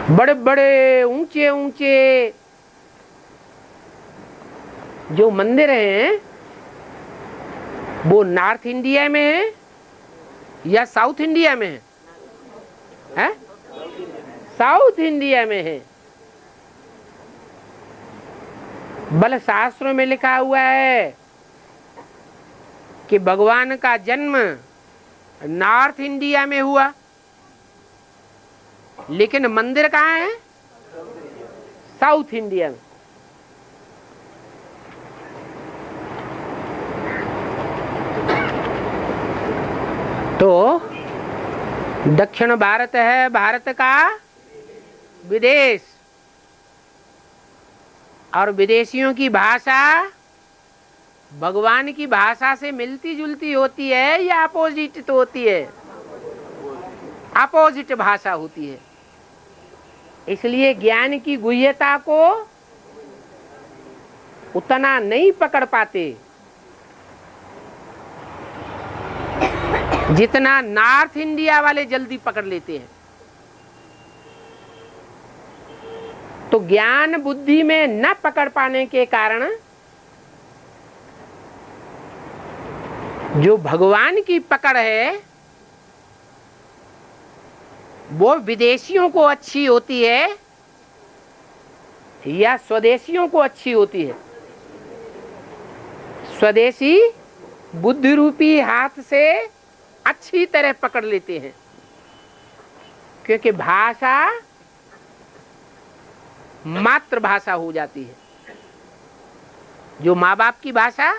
बड़े बड़े ऊंचे ऊंचे जो मंदिर हैं वो नॉर्थ इंडिया में है या साउथ इंडिया में है? साउथ इंडिया में है। बल शास्त्रों में लिखा हुआ है कि भगवान का जन्म नॉर्थ इंडिया में हुआ, लेकिन मंदिर कहाँ है? साउथ इंडिया में। तो दक्षिण भारत है भारत का विदेश, और विदेशियों की भाषा भगवान की भाषा से मिलती जुलती होती है या अपोजिट तो होती है? अपोजिट भाषा होती है। इसलिए ज्ञान की गुह्यता को उतना नहीं पकड़ पाते जितना नॉर्थ इंडिया वाले जल्दी पकड़ लेते हैं। तो ज्ञान बुद्धि में न पकड़ पाने के कारण जो भगवान की पकड़ है वो विदेशियों को अच्छी होती है या स्वदेशियों को अच्छी होती है? स्वदेशी बुद्धि रूपी हाथ से अच्छी तरह पकड़ लेते हैं, क्योंकि भाषा मातृभाषा हो जाती है। जो माँ बाप की भाषा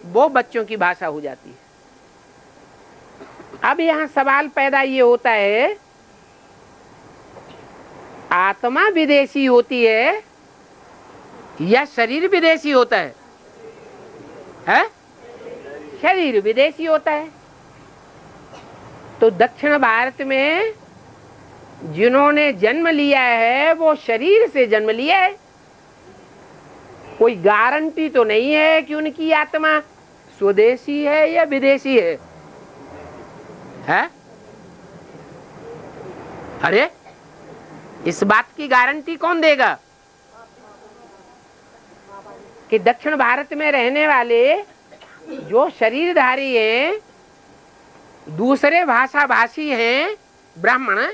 वो बच्चों की भाषा हो जाती है। अब यहाँ सवाल पैदा ये होता है, आत्मा विदेशी होती है या शरीर विदेशी होता है? है? शरीर विदेशी होता है। तो दक्षिण भारत में जिन्होंने जन्म लिया है वो शरीर से जन्म लिया है। कोई गारंटी तो नहीं है कि उनकी आत्मा स्वदेशी है या विदेशी है? है? अरे इस बात की गारंटी कौन देगा कि दक्षिण भारत में रहने वाले जो शरीरधारी हैं, दूसरे भाषा भाषी हैं, ब्राह्मण,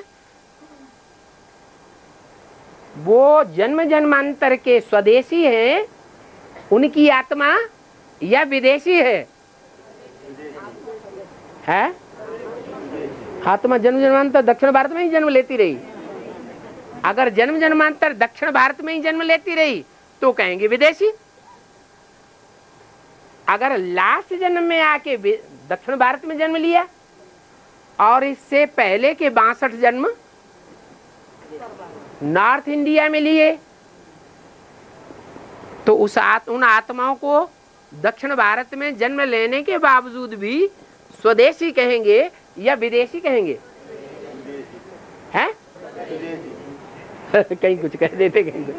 वो जन्म जन्मांतर के स्वदेशी हैं, उनकी आत्मा या विदेशी है? है? आत्मा जन्म जन्मांतर दक्षिण भारत में ही जन्म लेती रही। अगर जन्म जन्मांतर दक्षिण भारत में ही जन्म लेती रही तो कहेंगे विदेशी। अगर लास्ट जन्म में आके दक्षिण भारत में जन्म लिया और इससे पहले के 62 जन्म नॉर्थ इंडिया में लिए, तो उन आत्माओं को दक्षिण भारत में जन्म लेने के बावजूद भी स्वदेशी कहेंगे या विदेशी कहेंगे? हैं? कहीं कुछ कह देते, कहीं कुछ।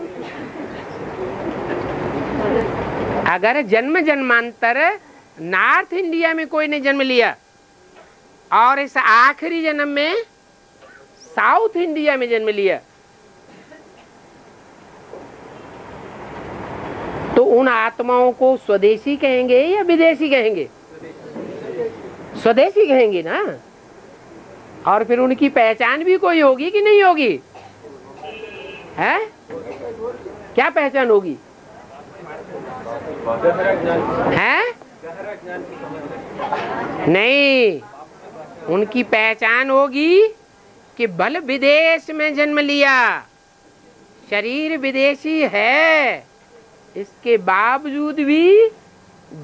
अगर जन्म जन्मांतर नॉर्थ इंडिया में कोई ने जन्म लिया और इस आखिरी जन्म में साउथ इंडिया में जन्म लिया, तो उन आत्माओं को स्वदेशी कहेंगे या विदेशी कहेंगे? स्वदेशी कहेंगे ना। और फिर उनकी पहचान भी कोई होगी कि नहीं होगी? है? क्या पहचान होगी? है? नहीं, उनकी पहचान होगी कि भल विदेश में जन्म लिया, शरीर विदेशी है, इसके बावजूद भी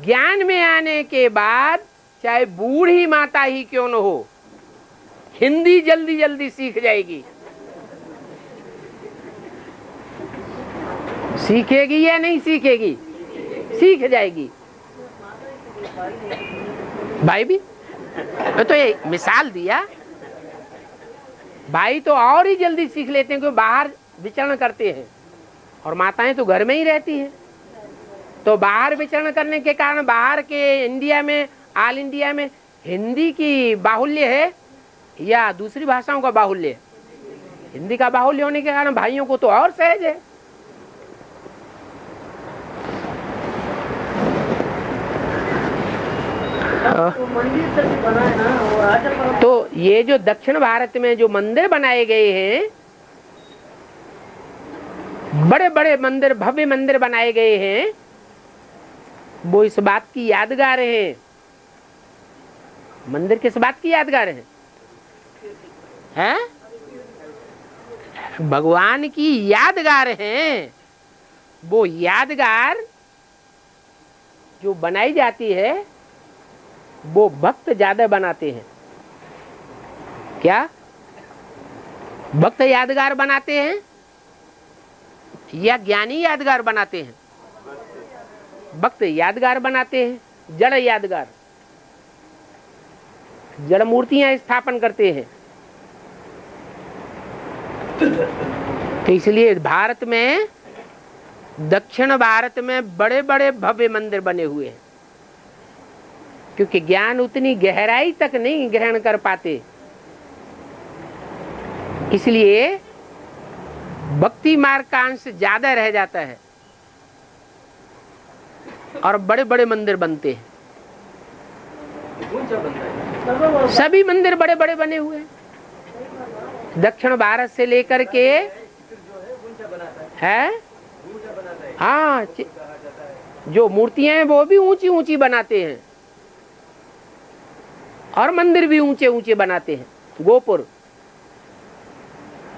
ज्ञान में आने के बाद चाहे बूढ़ी माता ही क्यों न हो, हिंदी जल्दी जल्दी सीख जाएगी। सीखेगी या नहीं सीखेगी? सीख जाएगी। भाई भी तो ये मिसाल दिया, भाई तो और ही जल्दी सीख लेते हैं क्योंकि बाहर विचरण करते हैं और माताएं तो घर में ही रहती हैं। तो बाहर विचरण करने के कारण बाहर के इंडिया में, ऑल इंडिया में हिंदी की बाहुल्य है या दूसरी भाषाओं का बाहुल्य है? हिंदी का बाहुल्य होने के कारण भाइयों को तो और सहज है। तो ये जो दक्षिण भारत में जो मंदिर बनाए गए हैं, बड़े बड़े मंदिर, भव्य मंदिर बनाए गए हैं, वो इस बात की यादगार हैं। मंदिर किस बात की यादगार है? हैं? भगवान की यादगार हैं। वो यादगार जो बनाई जाती है वो भक्त ज्यादा बनाते हैं। क्या भक्त यादगार बनाते हैं या ज्ञानी यादगार बनाते हैं? भक्त यादगार बनाते हैं, जड़ यादगार, जड़ मूर्तियां स्थापन करते हैं। तो इसलिए भारत में, दक्षिण भारत में बड़े बड़े भव्य मंदिर बने हुए हैं, क्योंकि ज्ञान उतनी गहराई तक नहीं ग्रहण कर पाते, इसलिए भक्ति मार्ग का अंश ज्यादा रह जाता है और बड़े बड़े मंदिर बनते हैं। सभी मंदिर बड़े बड़े बने हुए हैं, दक्षिण भारत से लेकर के है। हाँ, जो मूर्तियां हैं वो भी ऊंची ऊंची बनाते हैं और मंदिर भी ऊंचे ऊंचे बनाते हैं। गोपुर